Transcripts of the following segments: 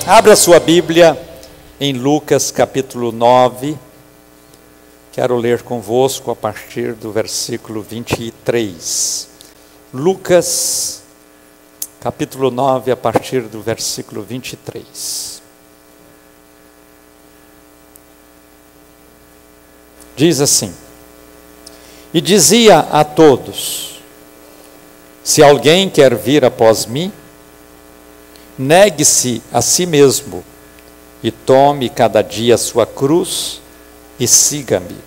Abra sua Bíblia em Lucas capítulo 9. Quero ler convosco a partir do versículo 23. Lucas capítulo 9, a partir do versículo 23. Diz assim: E dizia a todos: Se alguém quer vir após mim, negue-se a si mesmo e tome cada dia a sua cruz e siga-me.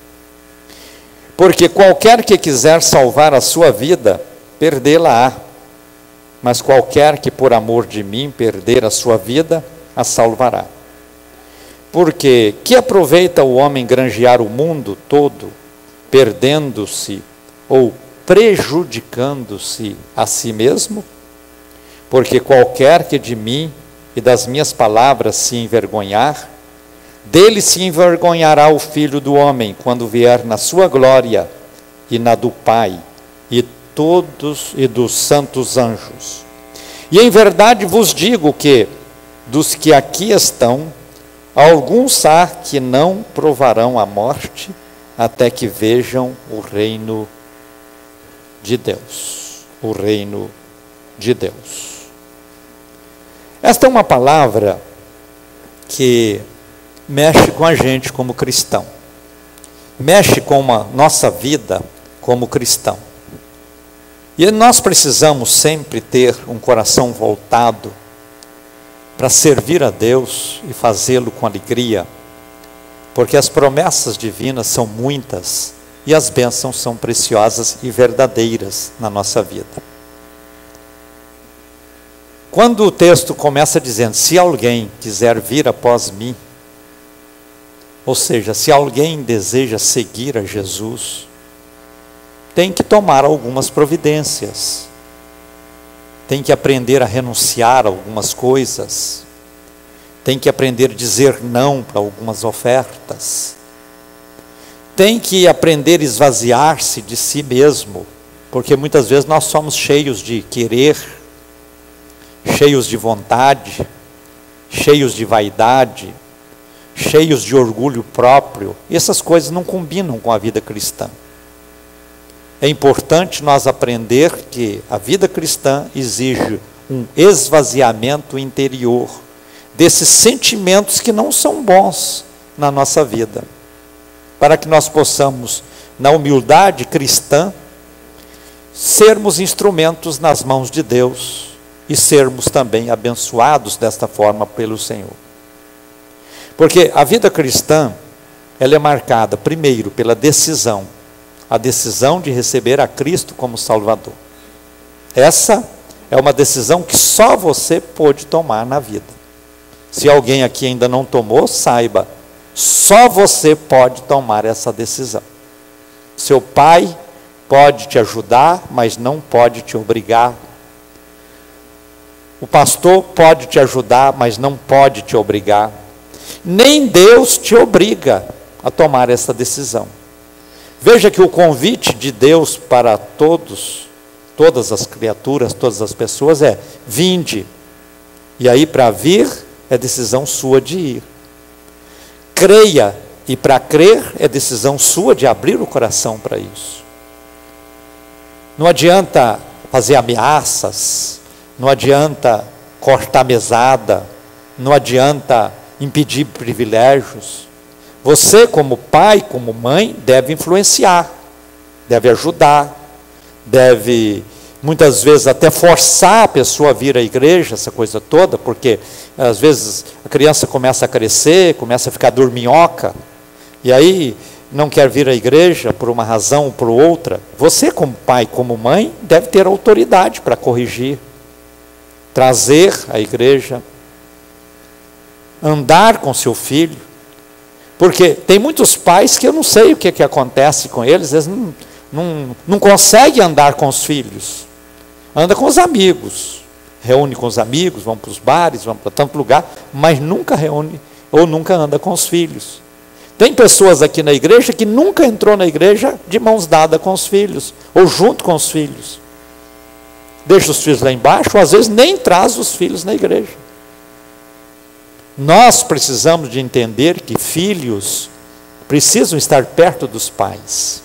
Porque qualquer que quiser salvar a sua vida, perdê-la-á. Mas qualquer que por amor de mim perder a sua vida, a salvará. Porque que aproveita o homem granjear o mundo todo, perdendo-se ou prejudicando-se a si mesmo? Porque qualquer que de mim e das minhas palavras se envergonhar, dele se envergonhará o Filho do Homem, quando vier na sua glória e na do Pai e dos santos anjos. E em verdade vos digo que, dos que aqui estão, alguns há que não provarão a morte, até que vejam o reino de Deus. O reino de Deus. Esta é uma palavra que mexe com a gente como cristão, mexe com a nossa vida como cristão. E nós precisamos sempre ter um coração voltado para servir a Deus e fazê-lo com alegria, porque as promessas divinas são muitas e as bênçãos são preciosas e verdadeiras na nossa vida. Quando o texto começa dizendo, se alguém quiser vir após mim, ou seja, se alguém deseja seguir a Jesus, tem que tomar algumas providências, tem que aprender a renunciar a algumas coisas, tem que aprender a dizer não para algumas ofertas, tem que aprender a esvaziar-se de si mesmo, porque muitas vezes nós somos cheios de querer, cheios de vontade, cheios de vaidade, cheios de orgulho próprio. Essas coisas não combinam com a vida cristã. É importante nós aprender que a vida cristã exige um esvaziamento interior desses sentimentos que não são bons na nossa vida, para que nós possamos, na humildade cristã, sermos instrumentos nas mãos de Deus e sermos também abençoados desta forma pelo Senhor. Porque a vida cristã, ela é marcada primeiro pela decisão, a decisão de receber a Cristo como Salvador. Essa é uma decisão que só você pode tomar na vida. Se alguém aqui ainda não tomou, saiba, só você pode tomar essa decisão. Seu pai pode te ajudar, mas não pode te obrigar. O pastor pode te ajudar, mas não pode te obrigar. Nem Deus te obriga a tomar essa decisão. Veja que o convite de Deus para todos, todas as criaturas, todas as pessoas é: vinde. E aí, para vir, é decisão sua de ir. Creia, e para crer é decisão sua de abrir o coração para isso. Não adianta fazer ameaças, não adianta cortar mesada, não adianta impedir privilégios. Você, como pai, como mãe, deve influenciar, deve ajudar, deve muitas vezes até forçar a pessoa a vir à igreja, essa coisa toda, porque às vezes a criança começa a crescer, começa a ficar dorminhoca, e aí não quer vir à igreja por uma razão ou por outra. Você, como pai, como mãe, deve ter autoridade para corrigir, trazer à igreja, andar com seu filho, porque tem muitos pais que eu não sei o que acontece com eles, eles não conseguem andar com os filhos, anda com os amigos, reúne com os amigos, vão para os bares, vão para tanto lugar, mas nunca reúne ou nunca anda com os filhos. Tem pessoas aqui na igreja que nunca entrou na igreja de mãos dadas com os filhos, ou junto com os filhos. Deixa os filhos lá embaixo, ou às vezes nem traz os filhos na igreja. Nós precisamos de entender que filhos precisam estar perto dos pais.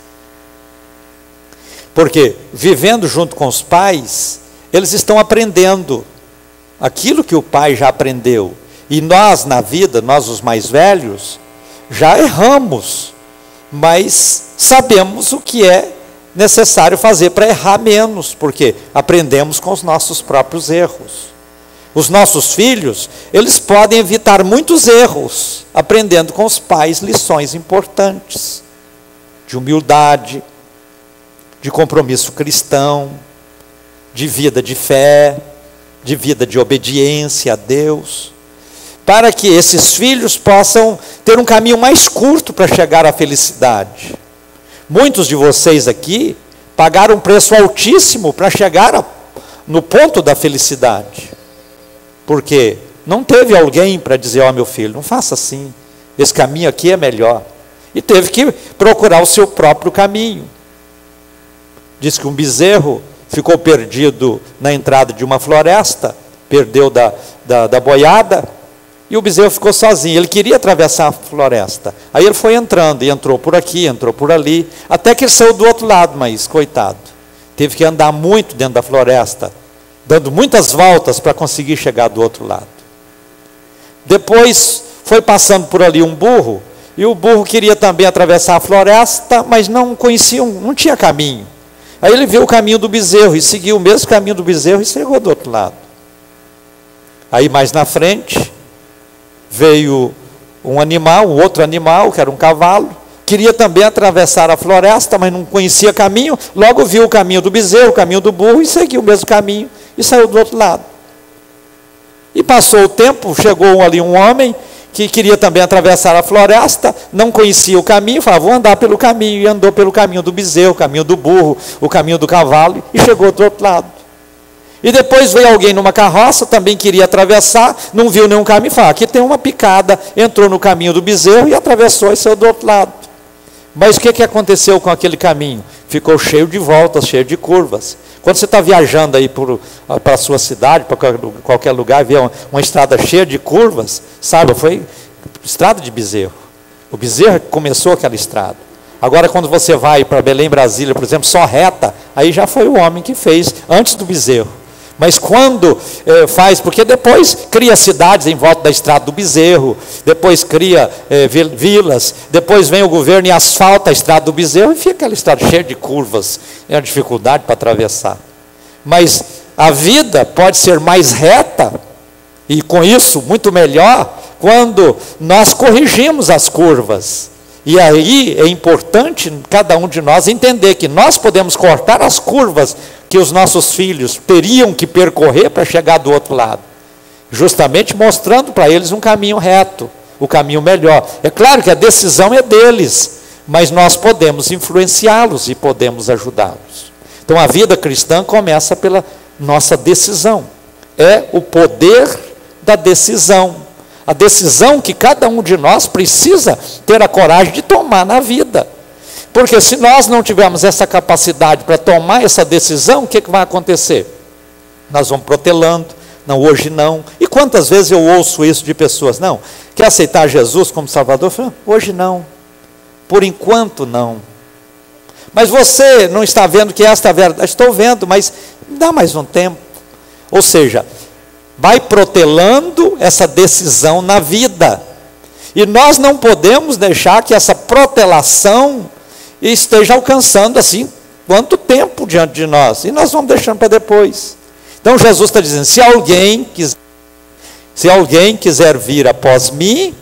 Porque vivendo junto com os pais, eles estão aprendendo aquilo que o pai já aprendeu. E nós na vida, nós os mais velhos, já erramos, mas sabemos o que é necessário fazer para errar menos, porque aprendemos com os nossos próprios erros. Os nossos filhos, eles podem evitar muitos erros, aprendendo com os pais lições importantes, de humildade, de compromisso cristão, de vida de fé, de vida de obediência a Deus, para que esses filhos possam ter um caminho mais curto para chegar à felicidade. Muitos de vocês aqui pagaram um preço altíssimo para chegar no ponto da felicidade, porque não teve alguém para dizer: ó, meu filho, não faça assim, esse caminho aqui é melhor, e teve que procurar o seu próprio caminho. Diz que um bezerro ficou perdido na entrada de uma floresta, perdeu da boiada, e o bezerro ficou sozinho. Ele queria atravessar a floresta, aí ele foi entrando, e entrou por aqui, entrou por ali, até que ele saiu do outro lado, mas coitado, teve que andar muito dentro da floresta, dando muitas voltas para conseguir chegar do outro lado. Depois foi passando por ali um burro, e o burro queria também atravessar a floresta, mas não conhecia, não tinha caminho. Aí ele viu o caminho do bezerro, e seguiu o mesmo caminho do bezerro, e chegou do outro lado. Aí mais na frente, veio um animal, um outro animal, que era um cavalo, queria também atravessar a floresta, mas não conhecia caminho, logo viu o caminho do bezerro, o caminho do burro, e seguiu o mesmo caminho, e saiu do outro lado. E passou o tempo, chegou ali um homem, que queria também atravessar a floresta, não conhecia o caminho, falava: vou andar pelo caminho, e andou pelo caminho do bezerro, o caminho do burro, o caminho do cavalo, e chegou do outro lado. E depois veio alguém numa carroça, também queria atravessar, não viu nenhum caminho, falou: aqui tem uma picada, entrou no caminho do bezerro, e atravessou, e saiu do outro lado. Mas o que aconteceu com aquele caminho? Ficou cheio de voltas, cheio de curvas. Quando você está viajando aí para a sua cidade, para qualquer lugar, vê uma estrada cheia de curvas, sabe, foi estrada de bezerro. O bezerro começou aquela estrada. Agora, quando você vai para Belém, Brasília, por exemplo, só reta, aí já foi o homem que fez, antes do bezerro. Mas quando faz, porque depois cria cidades em volta da estrada do bezerro, depois cria vilas, depois vem o governo e asfalta a estrada do bezerro, e fica aquela estrada cheia de curvas, é uma dificuldade para atravessar. Mas a vida pode ser mais reta, e com isso muito melhor, quando nós corrigimos as curvas. E aí é importante cada um de nós entender que nós podemos cortar as curvas que os nossos filhos teriam que percorrer para chegar do outro lado, justamente mostrando para eles um caminho reto, o caminho melhor. É claro que a decisão é deles, mas nós podemos influenciá-los e podemos ajudá-los. Então a vida cristã começa pela nossa decisão, é o poder da decisão. A decisão que cada um de nós precisa ter a coragem de tomar na vida. Porque se nós não tivermos essa capacidade para tomar essa decisão, o que vai acontecer? Nós vamos protelando, não, hoje não. E quantas vezes eu ouço isso de pessoas: não, quer aceitar Jesus como Salvador? Eu falo: hoje não, por enquanto não. Mas você não está vendo que esta é a verdade? Estou vendo, mas dá mais um tempo. Ou seja, vai protelando essa decisão na vida. E nós não podemos deixar que essa protelação esteja alcançando assim quanto tempo diante de nós. E nós vamos deixando para depois. Então Jesus está dizendo: se alguém quiser vir após mim,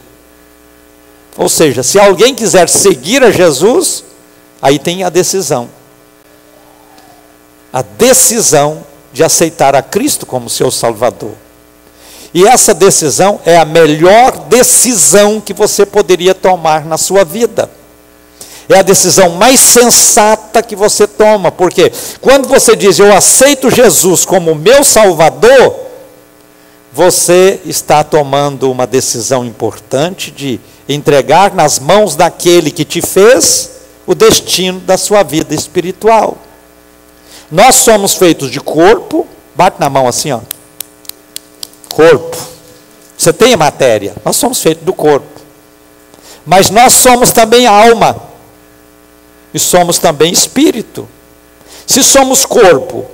ou seja, se alguém quiser seguir a Jesus, aí tem a decisão. A decisão de aceitar a Cristo como seu Salvador. E essa decisão é a melhor decisão que você poderia tomar na sua vida. É a decisão mais sensata que você toma, porque quando você diz: eu aceito Jesus como meu Salvador, você está tomando uma decisão importante de entregar nas mãos daquele que te fez o destino da sua vida espiritual. Nós somos feitos de corpo, bate na mão assim, ó. Corpo. Você tem a matéria, nós somos feitos do corpo. Mas nós somos também alma. E somos também espírito. Se somos corpo,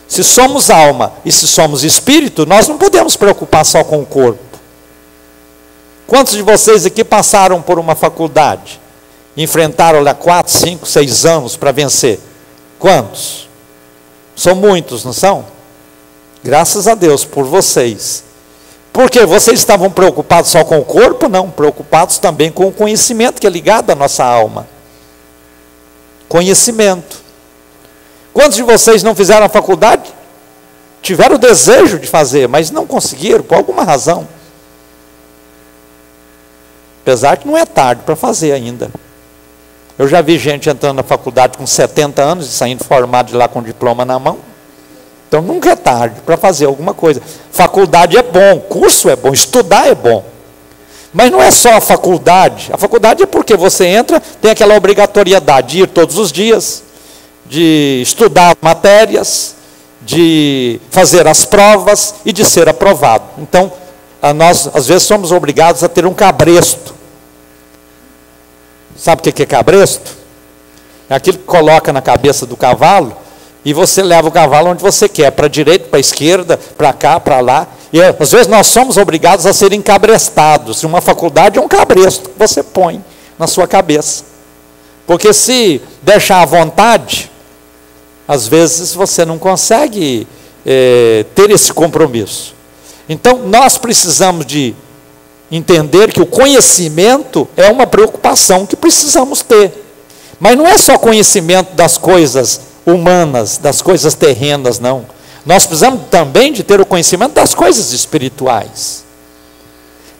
se somos alma e se somos espírito, nós não podemos preocupar só com o corpo. Quantos de vocês aqui passaram por uma faculdade? Enfrentaram lá 4, 5, 6 anos para vencer? Quantos? São muitos, não são? Graças a Deus por vocês. Porque vocês estavam preocupados só com o corpo? Não, preocupados também com o conhecimento que é ligado à nossa alma. Conhecimento. Quantos de vocês não fizeram a faculdade? Tiveram o desejo de fazer, mas não conseguiram, por alguma razão. Apesar que não é tarde para fazer ainda. Eu já vi gente entrando na faculdade com 70 anos e saindo formado de lá com diploma na mão. Então nunca é tarde para fazer alguma coisa. Faculdade é bom, curso é bom, estudar é bom. Mas não é só a faculdade. A faculdade é porque você entra, tem aquela obrigatoriedade de ir todos os dias, de estudar matérias, de fazer as provas e de ser aprovado. Então, nós às vezes somos obrigados a ter um cabresto. Sabe o que é cabresto? É aquilo que coloca na cabeça do cavalo e você leva o cavalo onde você quer, para a direita, para a esquerda, para cá, para lá. E às vezes nós somos obrigados a ser encabrestados. Uma faculdade é um cabresto que você põe na sua cabeça. Porque se deixar à vontade, às vezes você não consegue ter esse compromisso. Então nós precisamos de entender que o conhecimento é uma preocupação que precisamos ter. Mas não é só conhecimento das coisas humanas, das coisas terrenas, não. Nós precisamos também de ter o conhecimento das coisas espirituais.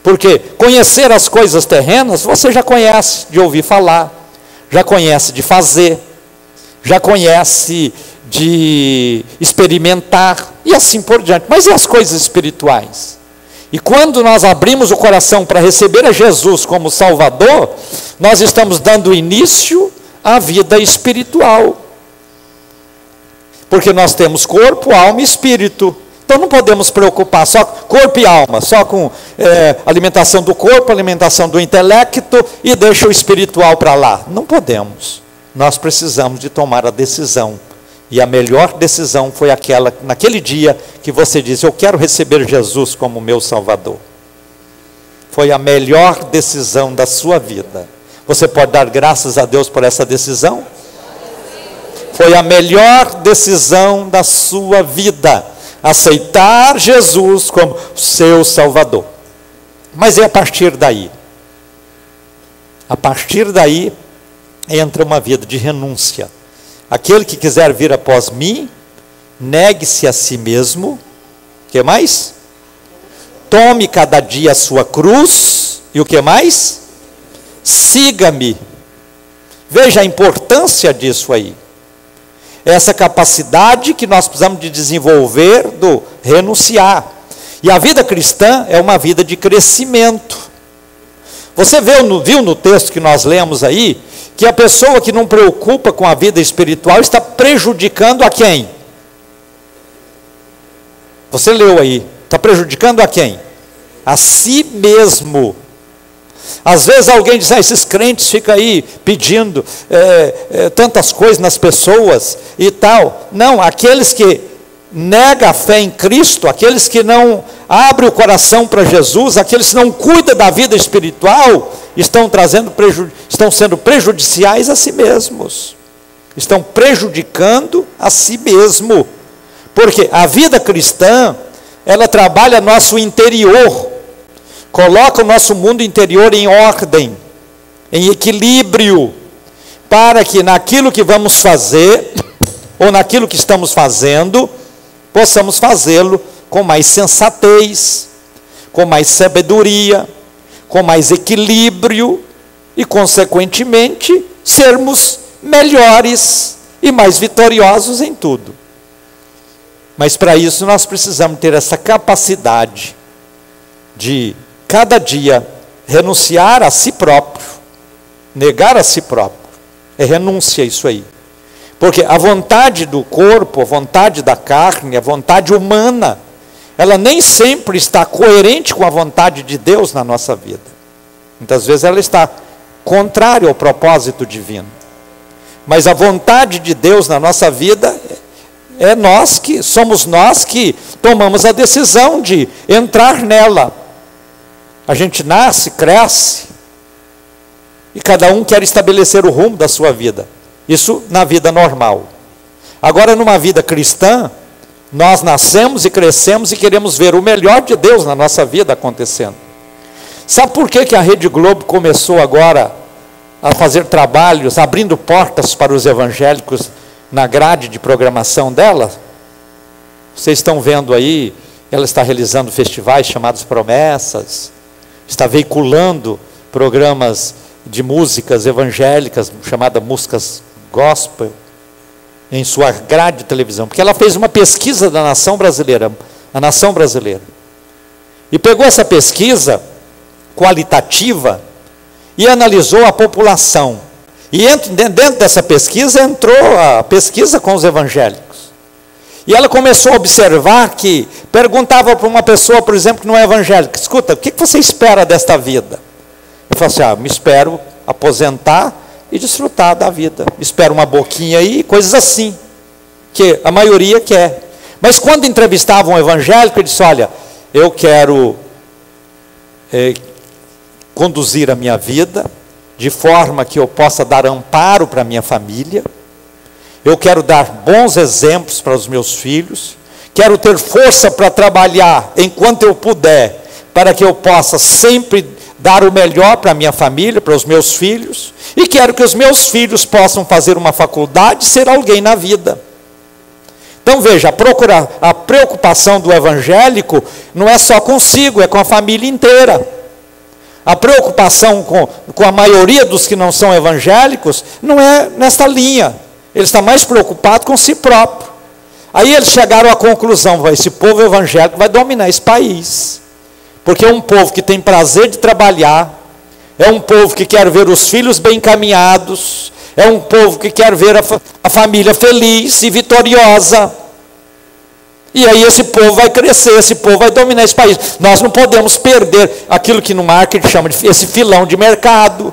Porque conhecer as coisas terrenas, você já conhece de ouvir falar, já conhece de fazer, já conhece de experimentar, e assim por diante. Mas e as coisas espirituais? E quando nós abrimos o coração para receber a Jesus como Salvador, nós estamos dando início à vida espiritual. Porque nós temos corpo, alma e espírito. Então não podemos preocupar só com corpo e alma, só com alimentação do corpo, alimentação do intelecto e deixa o espiritual para lá. Não podemos. Nós precisamos de tomar a decisão. E a melhor decisão foi aquela, naquele dia, que você disse: eu quero receber Jesus como meu Salvador. Foi a melhor decisão da sua vida. Você pode dar graças a Deus por essa decisão? Foi a melhor decisão da sua vida, aceitar Jesus como seu Salvador. Mas é a partir daí? A partir daí entra uma vida de renúncia. Aquele que quiser vir após mim, negue-se a si mesmo. O que mais? Tome cada dia a sua cruz. E o que mais? Siga-me. Veja a importância disso aí. Essa capacidade que nós precisamos de desenvolver do renunciar. E a vida cristã é uma vida de crescimento. Você viu no texto que nós lemos aí, que a pessoa que não preocupa com a vida espiritual está prejudicando a quem? Você leu aí, está prejudicando a quem? A si mesmo. Às vezes alguém diz: esses crentes ficam aí pedindo tantas coisas nas pessoas e tal. Não, aqueles que negam a fé em Cristo, aqueles que não abrem o coração para Jesus, aqueles que não cuidam da vida espiritual, estão sendo prejudiciais a si mesmos. Estão prejudicando a si mesmo. Porque a vida cristã, ela trabalha nosso interior, coloca o nosso mundo interior em ordem, em equilíbrio, para que naquilo que vamos fazer, ou naquilo que estamos fazendo, possamos fazê-lo com mais sensatez, com mais sabedoria, com mais equilíbrio, e consequentemente sermos melhores e mais vitoriosos em tudo. Mas para isso nós precisamos ter essa capacidade de cada dia renunciar a si próprio, negar a si próprio. É renúncia isso aí. Porque a vontade do corpo, a vontade da carne, a vontade humana, ela nem sempre está coerente com a vontade de Deus na nossa vida. Muitas vezes ela está contrária ao propósito divino. Mas a vontade de Deus na nossa vida somos nós que tomamos a decisão de entrar nela. A gente nasce, cresce, e cada um quer estabelecer o rumo da sua vida. Isso na vida normal. Agora, numa vida cristã, nós nascemos e crescemos e queremos ver o melhor de Deus na nossa vida acontecendo. Sabe por que a Rede Globo começou agora a fazer trabalhos, abrindo portas para os evangélicos na grade de programação dela? Vocês estão vendo aí, ela está realizando festivais chamados Promessas, está veiculando programas de músicas evangélicas, chamadas músicas gospel, em sua grade de televisão, porque ela fez uma pesquisa da nação brasileira, a nação brasileira, e pegou essa pesquisa qualitativa e analisou a população, e dentro dessa pesquisa entrou a pesquisa com os evangélicos, e ela começou a observar que, perguntava para uma pessoa, por exemplo, que não é evangélica, escuta, o que você espera desta vida? Eu falo assim, me espero aposentar e desfrutar da vida, espero uma boquinha aí, coisas assim, que a maioria quer. Mas quando entrevistavam um evangélico, ele disse, olha, eu quero conduzir a minha vida, de forma que eu possa dar amparo para a minha família, eu quero dar bons exemplos para os meus filhos, quero ter força para trabalhar enquanto eu puder, para que eu possa sempre dar o melhor para a minha família, para os meus filhos, e quero que os meus filhos possam fazer uma faculdade e ser alguém na vida. Então veja, a preocupação do evangélico não é só consigo, é com a família inteira. A preocupação com a maioria dos que não são evangélicos não é nesta linha. Ele está mais preocupado com si próprio. Aí eles chegaram à conclusão, esse povo evangélico vai dominar esse país. Porque é um povo que tem prazer de trabalhar, é um povo que quer ver os filhos bem encaminhados, é um povo que quer ver a família feliz e vitoriosa. E aí esse povo vai crescer, esse povo vai dominar esse país. Nós não podemos perder aquilo que no marketing chama de esse filão de mercado.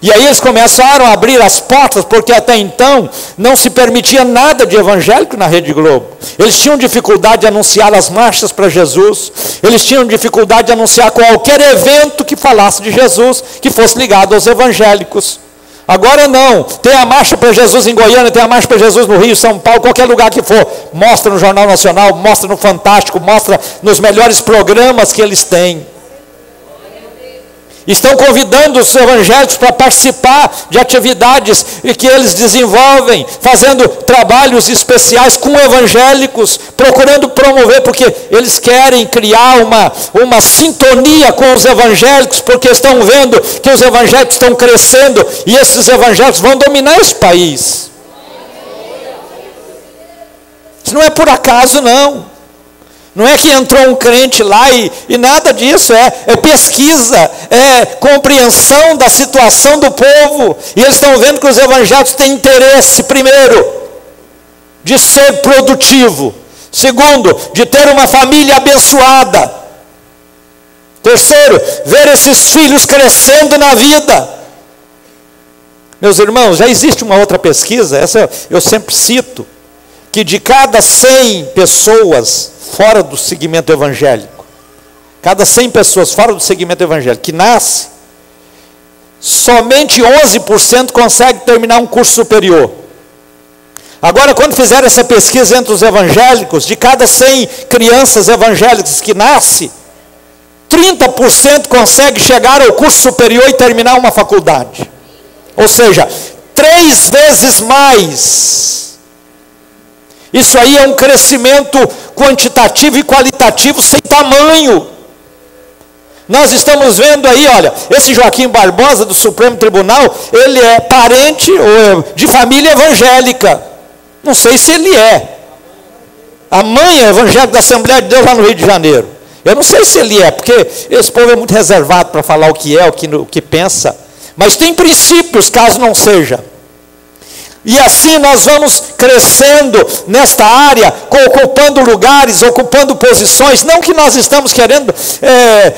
E aí eles começaram a abrir as portas, porque até então não se permitia nada de evangélico na Rede Globo. Eles tinham dificuldade de anunciar as marchas para Jesus, eles tinham dificuldade de anunciar qualquer evento que falasse de Jesus, que fosse ligado aos evangélicos. Agora não, tem a marcha para Jesus em Goiânia, tem a marcha para Jesus no Rio, São Paulo, qualquer lugar que for, mostra no Jornal Nacional, mostra no Fantástico, mostra nos melhores programas que eles têm. Estão convidando os evangélicos para participar de atividades que eles desenvolvem, fazendo trabalhos especiais com evangélicos, procurando promover, porque eles querem criar uma sintonia com os evangélicos, porque estão vendo que os evangélicos estão crescendo, e esses evangélicos vão dominar esse país. Isso não é por acaso, não. Não é que entrou um crente lá e nada disso, é pesquisa, é compreensão da situação do povo. E eles estão vendo que os evangélicos têm interesse, primeiro, de ser produtivo. Segundo, de ter uma família abençoada. Terceiro, ver esses filhos crescendo na vida. Meus irmãos, já existe uma outra pesquisa, essa eu sempre cito, que de cada 100 pessoas fora do segmento evangélico, cada 100 pessoas fora do segmento evangélico que nasce, somente 11% consegue terminar um curso superior. Agora, quando fizeram essa pesquisa entre os evangélicos, de cada 100 crianças evangélicas que nascem, 30% consegue chegar ao curso superior e terminar uma faculdade. Ou seja, 3 vezes mais. Isso aí é um crescimento quantitativo e qualitativo sem tamanho. Nós estamos vendo aí, olha, esse Joaquim Barbosa do Supremo Tribunal, ele é parente de família evangélica. Não sei se ele é. A mãe é evangélica da Assembleia de Deus lá no Rio de Janeiro. Eu não sei se ele é, porque esse povo é muito reservado para falar o que é, o que pensa. Mas tem princípios, caso não seja. E assim nós vamos crescendo nesta área, ocupando lugares, ocupando posições. Não que nós estamos querendo,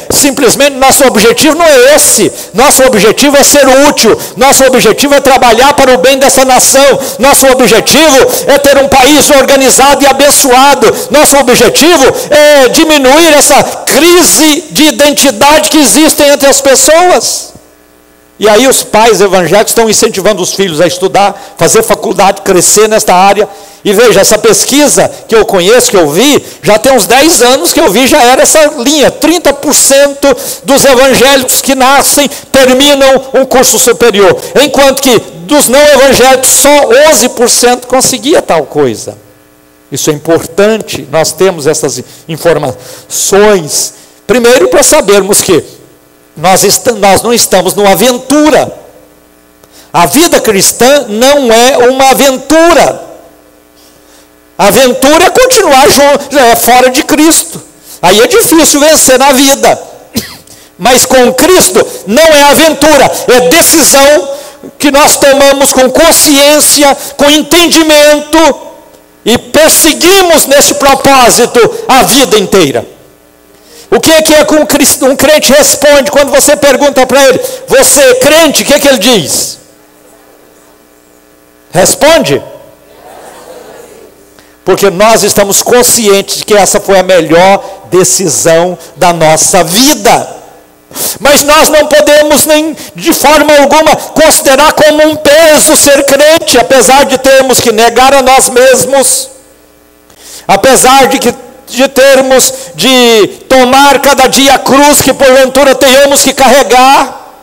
simplesmente, nosso objetivo não é esse. Nosso objetivo é ser útil. Nosso objetivo é trabalhar para o bem dessa nação. Nosso objetivo é ter um país organizado e abençoado. Nosso objetivo é diminuir essa crise de identidade que existe entre as pessoas. E aí os pais evangélicos estão incentivando os filhos a estudar, fazer faculdade, crescer nesta área. E veja, essa pesquisa que eu conheço, que eu vi, já tem uns 10 anos que eu vi, já era essa linha. 30% dos evangélicos que nascem terminam um curso superior. Enquanto que dos não evangélicos, só 11% conseguia tal coisa. Isso é importante, nós temos essas informações. Primeiro, para sabermos que nós não estamos numa aventura. A vida cristã não é uma aventura. A aventura é continuar fora de Cristo. Aí é difícil vencer na vida. Mas com Cristo não é aventura, é decisão que nós tomamos com consciência, com entendimento e perseguimos nesse propósito a vida inteira. O que é que um crente responde quando você pergunta para ele, você é crente? O que é que ele diz? Responde? Porque nós estamos conscientes de que essa foi a melhor decisão da nossa vida. Mas nós não podemos nem de forma alguma considerar como um peso ser crente, apesar de termos que negar a nós mesmos, apesar de termos de tomar cada dia a cruz que porventura tenhamos que carregar,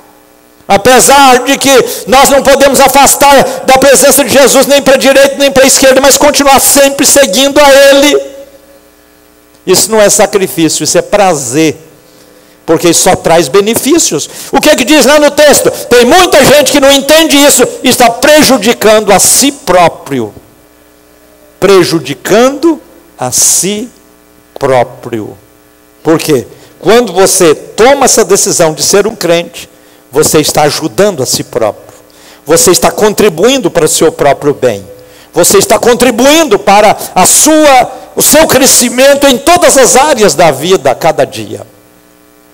apesar de que nós não podemos afastar da presença de Jesus nem para a direita nem para a esquerda, mas continuar sempre seguindo a Ele. Isso não é sacrifício, isso é prazer, porque isso só traz benefícios. O que é que diz lá no texto? Tem muita gente que não entende isso, e está prejudicando a si próprio, prejudicando a si próprio. Por quê? Quando você toma essa decisão de ser um crente, você está ajudando a si próprio, você está contribuindo para o seu próprio bem, você está contribuindo para o seu crescimento em todas as áreas da vida a cada dia.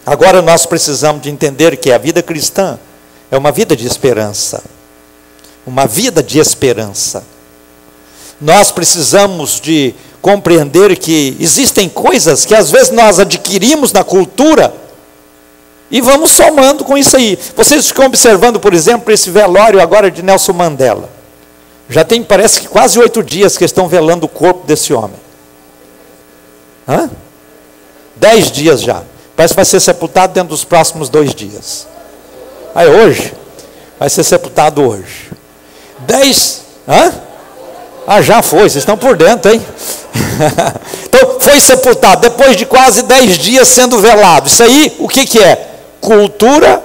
Agora nós precisamos de entender que a vida cristã é uma vida de esperança, uma vida de esperança. Nós precisamos de compreender que existem coisas que às vezes nós adquirimos na cultura e vamos somando com isso aí. Vocês ficam observando, por exemplo, esse velório agora de Nelson Mandela. Já tem, parece que quase 8 dias que estão velando o corpo desse homem. 10 dias já. Parece que vai ser sepultado dentro dos próximos 2 dias. Aí hoje? Vai ser sepultado hoje. 10... já foi, vocês estão por dentro, hein? Então, foi sepultado, depois de quase 10 dias sendo velado. Isso aí, o que é? Cultura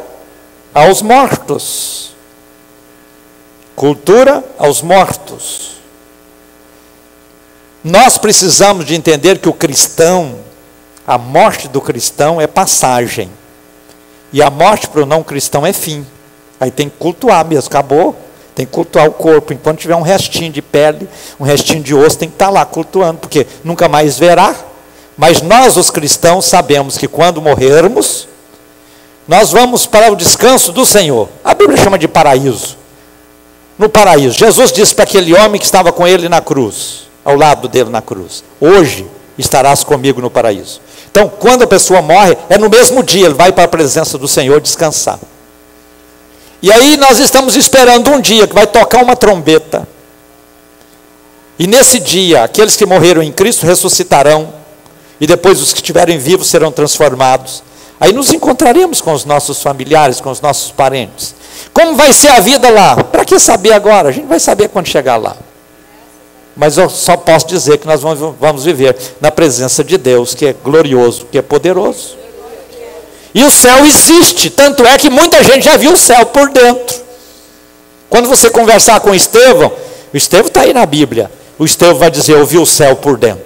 aos mortos. Cultura aos mortos. Nós precisamos de entender que o cristão, a morte do cristão é passagem. E a morte para o não cristão é fim. Aí tem que cultuar mesmo, acabou. Tem que cultuar o corpo, enquanto tiver um restinho de pele, um restinho de osso, tem que estar lá cultuando, porque nunca mais verá. Mas nós, os cristãos, sabemos que quando morrermos, nós vamos para o descanso do Senhor. A Bíblia chama de paraíso. No paraíso, Jesus disse para aquele homem que estava com ele na cruz, ao lado dele na cruz, hoje estarás comigo no paraíso. Então, quando a pessoa morre, é no mesmo dia, ele vai para a presença do Senhor descansar. E aí nós estamos esperando um dia que vai tocar uma trombeta. E nesse dia, aqueles que morreram em Cristo ressuscitarão. E depois os que estiverem vivos serão transformados. Aí nos encontraremos com os nossos familiares, com os nossos parentes. Como vai ser a vida lá? Para que saber agora? A gente vai saber quando chegar lá. Mas eu só posso dizer que nós vamos viver na presença de Deus, que é glorioso, que é poderoso. E o céu existe, tanto é que muita gente já viu o céu por dentro. Quando você conversar com o Estevão está aí na Bíblia, o Estevão vai dizer, eu vi o céu por dentro.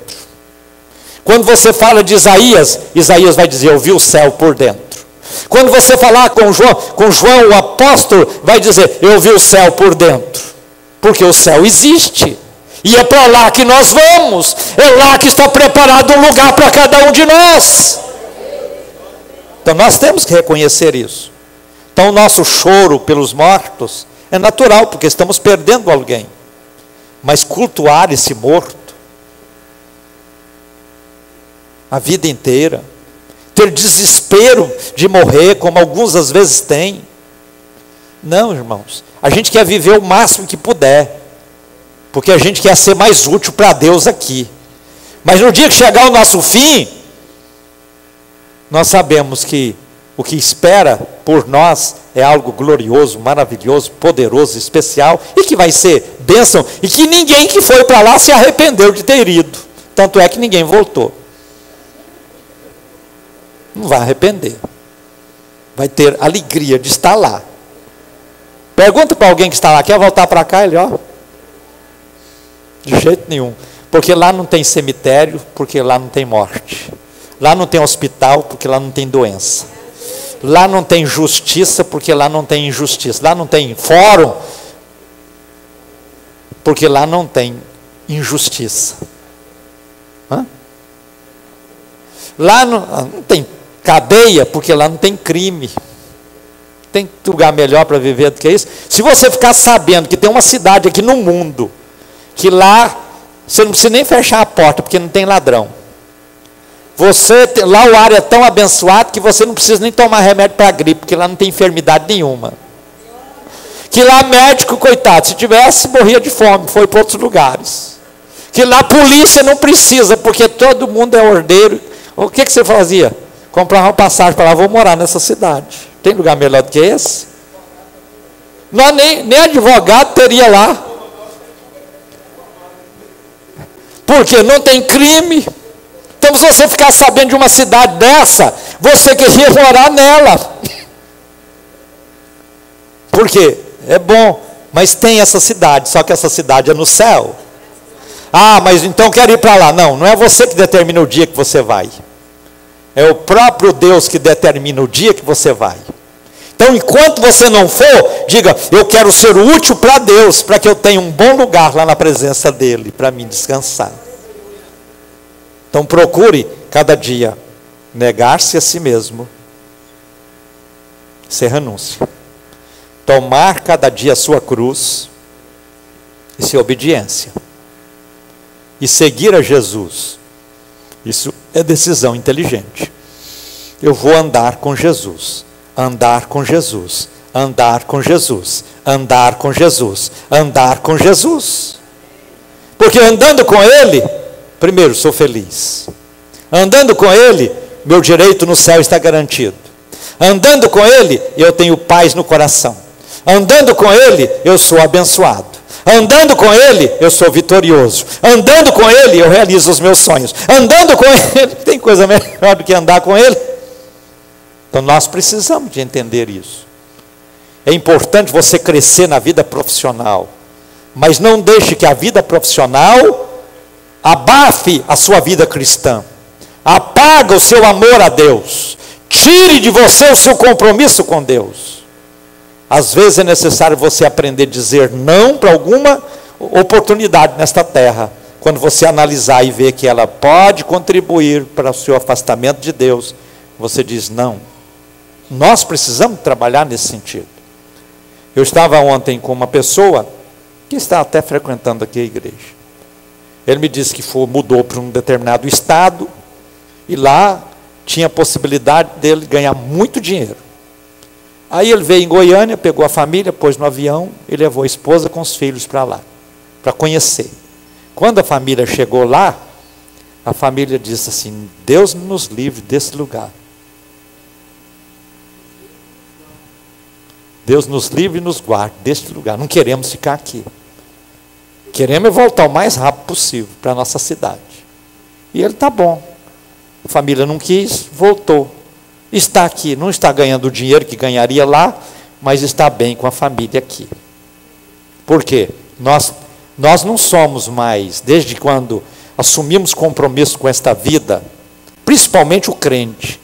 Quando você fala de Isaías, Isaías vai dizer, eu vi o céu por dentro. Quando você falar com João o apóstolo, vai dizer, eu vi o céu por dentro. Porque o céu existe. E é para lá que nós vamos. É lá que está preparado um lugar para cada um de nós. Então nós temos que reconhecer isso. Então o nosso choro pelos mortos é natural, porque estamos perdendo alguém. Mas cultuar esse morto a vida inteira, ter desespero de morrer, como alguns às vezes têm. Não, irmãos, a gente quer viver o máximo que puder, porque a gente quer ser mais útil para Deus aqui. Mas no dia que chegar o nosso fim, nós sabemos que o que espera por nós é algo glorioso, maravilhoso, poderoso, especial, e que vai ser bênção, e que ninguém que foi para lá se arrependeu de ter ido. Tanto é que ninguém voltou. Não vai arrepender. Vai ter alegria de estar lá. Pergunta para alguém que está lá, quer voltar para cá? Ele, ó, de jeito nenhum. Porque lá não tem cemitério, porque lá não tem morte. Lá não tem hospital, porque lá não tem doença. Lá não tem justiça, porque lá não tem injustiça. Lá não tem fórum, porque lá não tem injustiça. Hã? Lá não tem cadeia, porque lá não tem crime. Tem lugar melhor para viver do que isso? Se você ficar sabendo que tem uma cidade aqui no mundo, que lá você não precisa nem fechar a porta, porque não tem ladrão. Lá o ar é tão abençoado que você não precisa nem tomar remédio para gripe, porque lá não tem enfermidade nenhuma. Que lá médico, coitado, se tivesse, morria de fome, foi para outros lugares. Que lá a polícia não precisa, porque todo mundo é ordeiro. O que você fazia? Comprar uma passagem para lá, vou morar nessa cidade. Tem lugar melhor do que esse? Não, nem advogado teria lá. Porque não tem crime. Então, se você ficar sabendo de uma cidade dessa, você queria morar nela. Por quê? É bom, mas tem essa cidade, só que essa cidade é no céu. Ah, mas então quero ir para lá. Não, não é você que determina o dia que você vai. É o próprio Deus que determina o dia que você vai. Então, enquanto você não for, diga, eu quero ser útil para Deus, para que eu tenha um bom lugar lá na presença dEle, para mim descansar. Então, procure, cada dia, negar-se a si mesmo, ser renúncia. Tomar cada dia a sua cruz, e ser obediência. E seguir a Jesus. Isso é decisão inteligente. Eu vou andar com Jesus, andar com Jesus, andar com Jesus, andar com Jesus, andar com Jesus. Porque andando com Ele, primeiro, sou feliz. Andando com Ele, meu direito no céu está garantido. Andando com Ele, eu tenho paz no coração. Andando com Ele, eu sou abençoado. Andando com Ele, eu sou vitorioso. Andando com Ele, eu realizo os meus sonhos. Andando com Ele, tem coisa melhor do que andar com Ele? Então nós precisamos de entender isso. É importante você crescer na vida profissional, mas não deixe que a vida profissional abafe a sua vida cristã. Apaga o seu amor a Deus. Tire de você o seu compromisso com Deus. Às vezes é necessário você aprender a dizer não para alguma oportunidade nesta terra. Quando você analisar e ver que ela pode contribuir para o seu afastamento de Deus, você diz não. Nós precisamos trabalhar nesse sentido. Eu estava ontem com uma pessoa que está até frequentando aqui a igreja. Ele me disse que mudou para um determinado estado e lá tinha a possibilidade dele ganhar muito dinheiro. Aí ele veio em Goiânia, pegou a família, pôs no avião e levou a esposa com os filhos para lá, para conhecer. Quando a família chegou lá, a família disse assim: Deus nos livre desse lugar. Deus nos livre e nos guarde deste lugar. Não queremos ficar aqui. Queremos voltar o mais rápido possível para a nossa cidade. E ele, tá bom. A família não quis, voltou. Está aqui, não está ganhando o dinheiro que ganharia lá, mas está bem com a família aqui. Por quê? Nós não somos mais, desde quando assumimos compromisso com esta vida, principalmente o crente,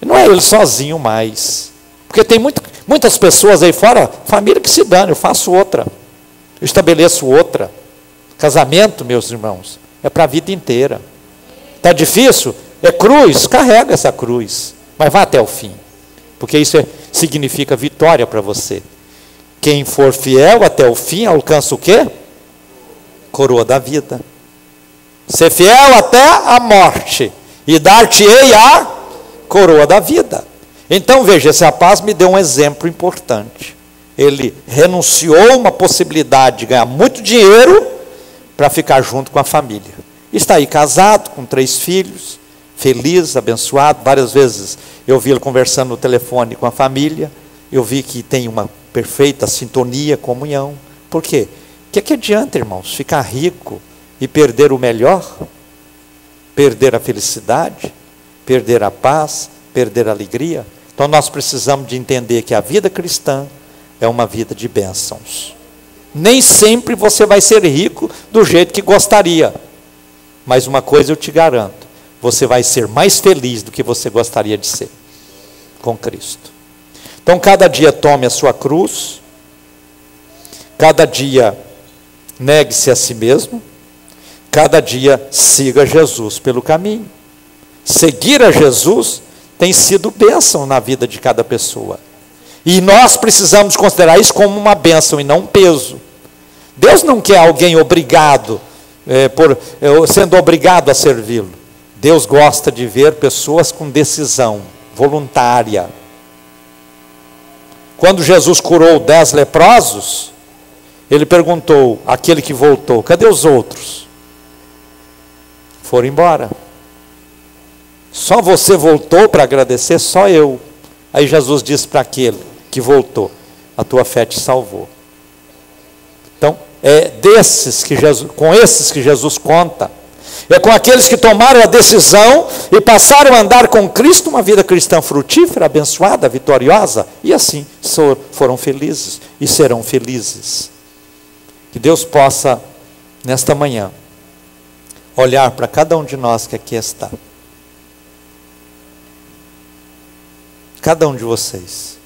não é ele sozinho mais. Porque tem muitas pessoas aí fora, família que se dane, eu faço outra. eu estabeleço outra. Casamento, meus irmãos, é para a vida inteira. Está difícil? É cruz, carrega essa cruz, mas vá até o fim, porque isso significa vitória para você. Quem for fiel até o fim, alcança o quê? Coroa da vida. Ser fiel até a morte, e dar-te-ei a coroa da vida. Então veja, esse rapaz me deu um exemplo importante. Ele renunciou a uma possibilidade de ganhar muito dinheiro para ficar junto com a família. Está aí casado, com 3 filhos, feliz, abençoado. Várias vezes eu vi ele conversando no telefone com a família, eu vi que tem uma perfeita sintonia, comunhão. Por quê? O que adianta, irmãos, ficar rico e perder o melhor? Perder a felicidade, perder a paz, perder a alegria? Então nós precisamos de entender que a vida cristã é uma vida de bênçãos. Nem sempre você vai ser rico do jeito que gostaria, mas uma coisa eu te garanto, você vai ser mais feliz do que você gostaria de ser, com Cristo. Então cada dia tome a sua cruz, cada dia negue-se a si mesmo, cada dia siga Jesus pelo caminho. Seguir a Jesus tem sido bênção na vida de cada pessoa. E nós precisamos considerar isso como uma bênção e não um peso. Deus não quer alguém obrigado, sendo obrigado a servi-lo. Deus gosta de ver pessoas com decisão voluntária. Quando Jesus curou 10 leprosos, ele perguntou àquele que voltou: cadê os outros? Foram embora. Só você voltou para agradecer? Só eu. Aí Jesus disse para aquele que voltou: a tua fé te salvou. Então, é com esses que Jesus conta. É com aqueles que tomaram a decisão e passaram a andar com Cristo uma vida cristã frutífera, abençoada, vitoriosa, e assim foram felizes e serão felizes. Que Deus possa, nesta manhã, olhar para cada um de nós que aqui está. Cada um de vocês.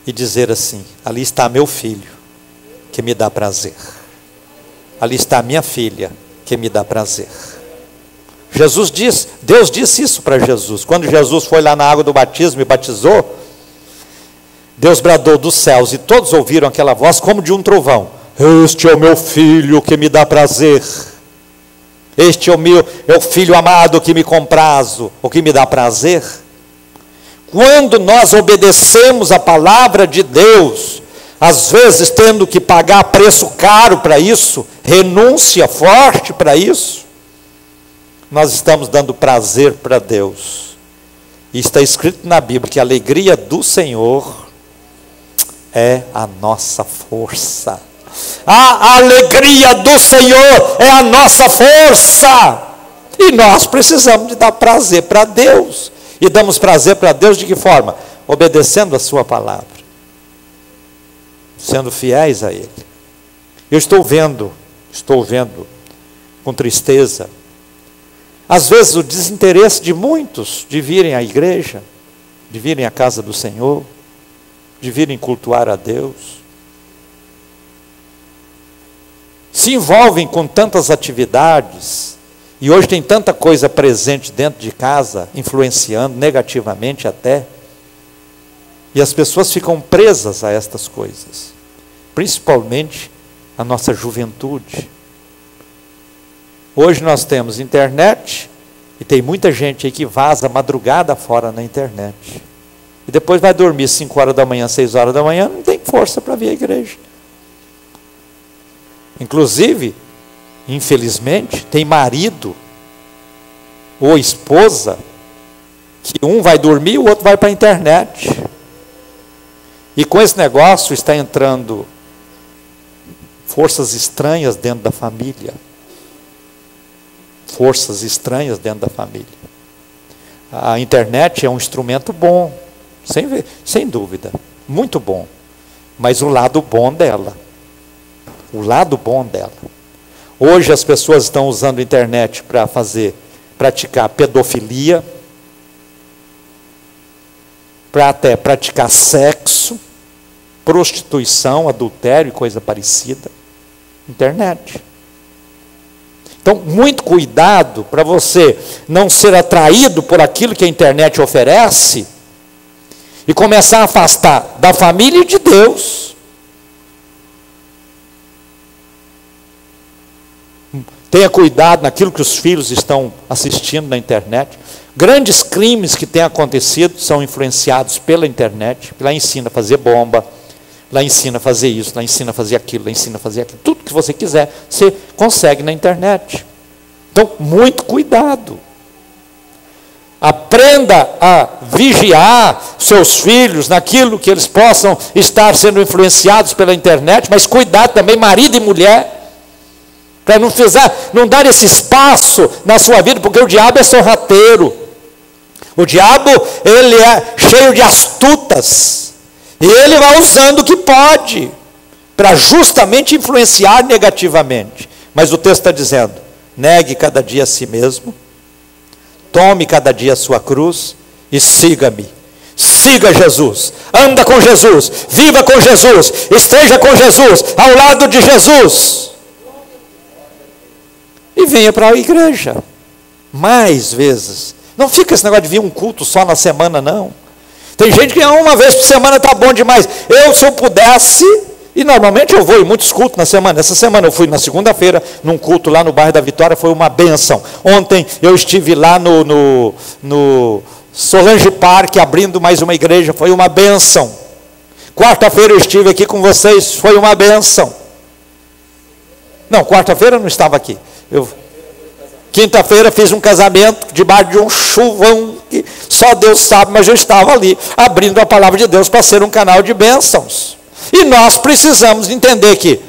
E dizer assim: ali está meu filho, que me dá prazer. Ali está minha filha, que me dá prazer. Deus disse isso para Jesus. Quando Jesus foi lá na água do batismo e batizou, Deus bradou dos céus e todos ouviram aquela voz como de um trovão: este é o meu filho que me dá prazer. Este é o filho amado que me comprazo, o que me dá prazer. Quando nós obedecemos a palavra de Deus, às vezes tendo que pagar preço caro para isso, renúncia forte para isso, nós estamos dando prazer para Deus. E está escrito na Bíblia que a alegria do Senhor é a nossa força. A alegria do Senhor é a nossa força. E nós precisamos de dar prazer para Deus. E damos prazer para Deus de que forma? Obedecendo a sua palavra, sendo fiéis a Ele. Eu estou vendo com tristeza, às vezes o desinteresse de muitos de virem à igreja, de virem à casa do Senhor, de virem cultuar a Deus. Se envolvem com tantas atividades, e hoje tem tanta coisa presente dentro de casa, influenciando negativamente até, e as pessoas ficam presas a estas coisas, principalmente a nossa juventude. Hoje nós temos internet, e tem muita gente aí que vaza madrugada fora na internet, e depois vai dormir 5 horas da manhã, 6 horas da manhã, não tem força para vir à igreja. Inclusive, infelizmente, tem marido ou esposa que um vai dormir e o outro vai para a internet. E com esse negócio está entrando forças estranhas dentro da família. Forças estranhas dentro da família. A internet é um instrumento bom, sem dúvida, muito bom. Mas o lado bom dela. Hoje as pessoas estão usando a internet para praticar pedofilia, para até praticar sexo, prostituição, adultério e coisa parecida. Internet. Então, muito cuidado para você não ser atraído por aquilo que a internet oferece e começar a afastar da família e de Deus. Tenha cuidado naquilo que os filhos estão assistindo na internet. Grandes crimes que têm acontecido são influenciados pela internet. Lá ensina a fazer bomba, lá ensina a fazer isso, lá ensina a fazer aquilo, lá ensina a fazer aquilo. Tudo que você quiser, você consegue na internet. Então, muito cuidado. Aprenda a vigiar seus filhos naquilo que eles possam estar sendo influenciados pela internet, mas cuidado também, marido e mulher, para não dar esse espaço na sua vida, porque o diabo é sorrateiro. O diabo, ele é cheio de astutas, e ele vai usando o que pode, para justamente influenciar negativamente. Mas o texto está dizendo, negue cada dia a si mesmo, tome cada dia a sua cruz e siga-me. Siga Jesus, anda com Jesus, viva com Jesus, esteja com Jesus, ao lado de Jesus. E venha para a igreja, mais vezes. Não fica esse negócio de vir um culto só na semana, não. Tem gente que uma vez por semana está bom demais. Se eu pudesse, e normalmente eu vou em muitos cultos na semana. Essa semana eu fui na segunda-feira, num culto lá no bairro da Vitória, foi uma bênção. Ontem eu estive lá no Solange Parque, abrindo mais uma igreja, foi uma bênção. Quarta-feira eu estive aqui com vocês, foi uma bênção. Não, quarta-feira eu não estava aqui. Quinta-feira fiz um casamento debaixo de um chuvão que só Deus sabe, mas eu estava ali abrindo a palavra de Deus para ser um canal de bênçãos. E nós precisamos entender que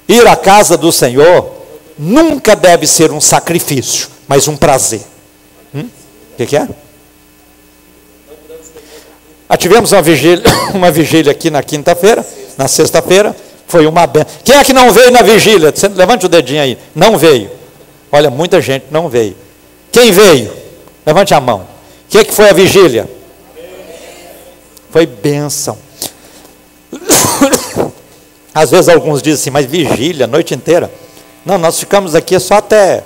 ir à casa do Senhor nunca deve ser um sacrifício, mas um prazer. O que é? Tivemos uma vigília aqui na quinta-feira, na sexta-feira, foi uma bênção. Quem é que não veio na vigília? Levante o dedinho aí. Não veio. Olha, muita gente não veio. Quem veio? Levante a mão. O que foi a vigília? Foi bênção. Às vezes alguns dizem assim, mas vigília, a noite inteira. Não, nós ficamos aqui só até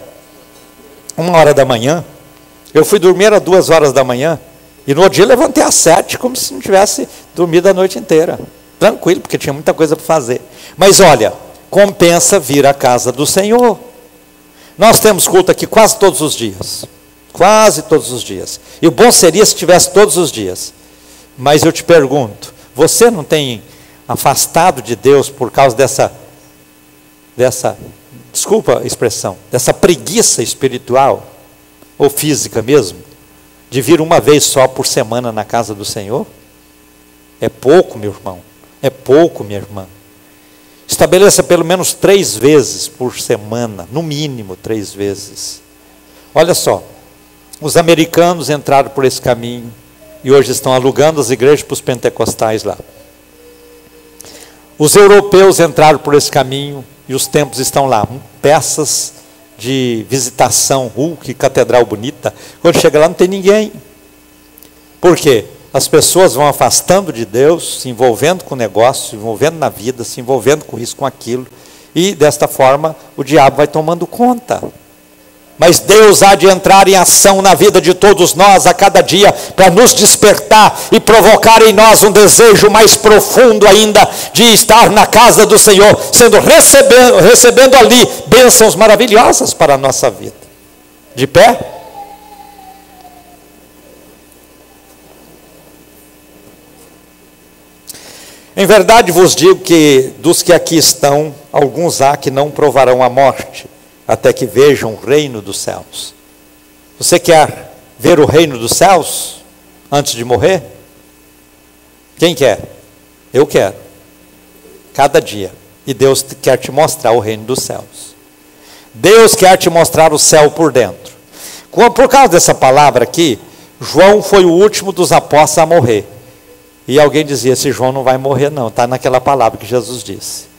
1h da manhã. Eu fui dormir às 2h da manhã. E no outro dia levantei às 7, como se não tivesse dormido a noite inteira. Tranquilo, porque tinha muita coisa para fazer. Mas olha, compensa vir à casa do Senhor. Nós temos culto aqui quase todos os dias. Quase todos os dias. E o bom seria se tivesse todos os dias. Mas eu te pergunto, você não tem afastado de Deus por causa dessa, desculpa a expressão, dessa preguiça espiritual, ou física mesmo, de vir uma vez só por semana na casa do Senhor? É pouco, meu irmão. É pouco, minha irmã. Estabeleça pelo menos 3 vezes por semana, no mínimo 3 vezes. Olha só, os americanos entraram por esse caminho e hoje estão alugando as igrejas para os pentecostais lá. Os europeus entraram por esse caminho e os templos estão lá, peças de visitação, que catedral bonita. Quando chega lá não tem ninguém. Por quê? As pessoas vão afastando de Deus, se envolvendo com o negócio, se envolvendo na vida, se envolvendo com isso, com aquilo, e desta forma o diabo vai tomando conta. Mas Deus há de entrar em ação na vida de todos nós a cada dia, para nos despertar e provocar em nós um desejo mais profundo ainda, de estar na casa do Senhor, recebendo ali bênçãos maravilhosas para a nossa vida. De pé? Em verdade vos digo que dos que aqui estão, alguns há que não provarão a morte, até que vejam o reino dos céus. Você quer ver o reino dos céus antes de morrer? Quem quer? Eu quero. Cada dia. E Deus quer te mostrar o reino dos céus. Deus quer te mostrar o céu por dentro. Por causa dessa palavra aqui, João foi o último dos apóstolos a morrer. E alguém dizia, esse João não vai morrer não, está naquela palavra que Jesus disse.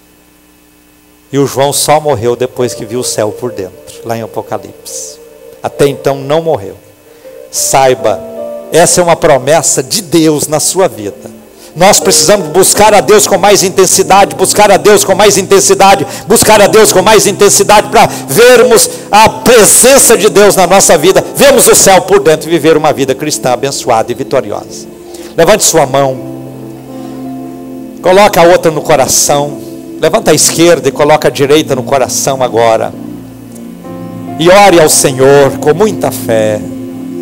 E o João só morreu depois que viu o céu por dentro, lá em Apocalipse. Até então não morreu. Saiba, essa é uma promessa de Deus na sua vida. Nós precisamos buscar a Deus com mais intensidade, buscar a Deus com mais intensidade, buscar a Deus com mais intensidade, para vermos a presença de Deus na nossa vida, vermos o céu por dentro e viver uma vida cristã abençoada e vitoriosa. Levante sua mão, coloca a outra no coração, levanta a esquerda e coloca a direita no coração agora, e ore ao Senhor com muita fé.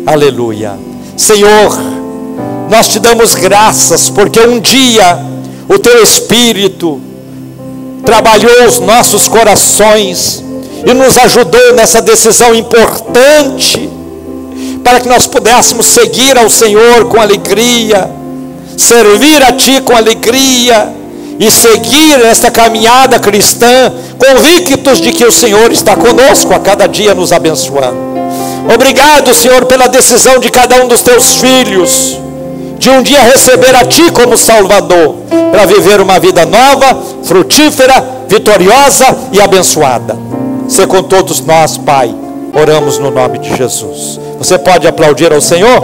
Aleluia. Senhor, nós te damos graças, porque um dia o teu Espírito trabalhou os nossos corações e nos ajudou nessa decisão importante, para que nós pudéssemos seguir ao Senhor com alegria, servir a Ti com alegria e seguir esta caminhada cristã, convictos de que o Senhor está conosco a cada dia nos abençoando. Obrigado, Senhor, pela decisão de cada um dos teus filhos, de um dia receber a Ti como Salvador, para viver uma vida nova, frutífera, vitoriosa e abençoada. Sê com todos nós, Pai, oramos no nome de Jesus. Você pode aplaudir ao Senhor?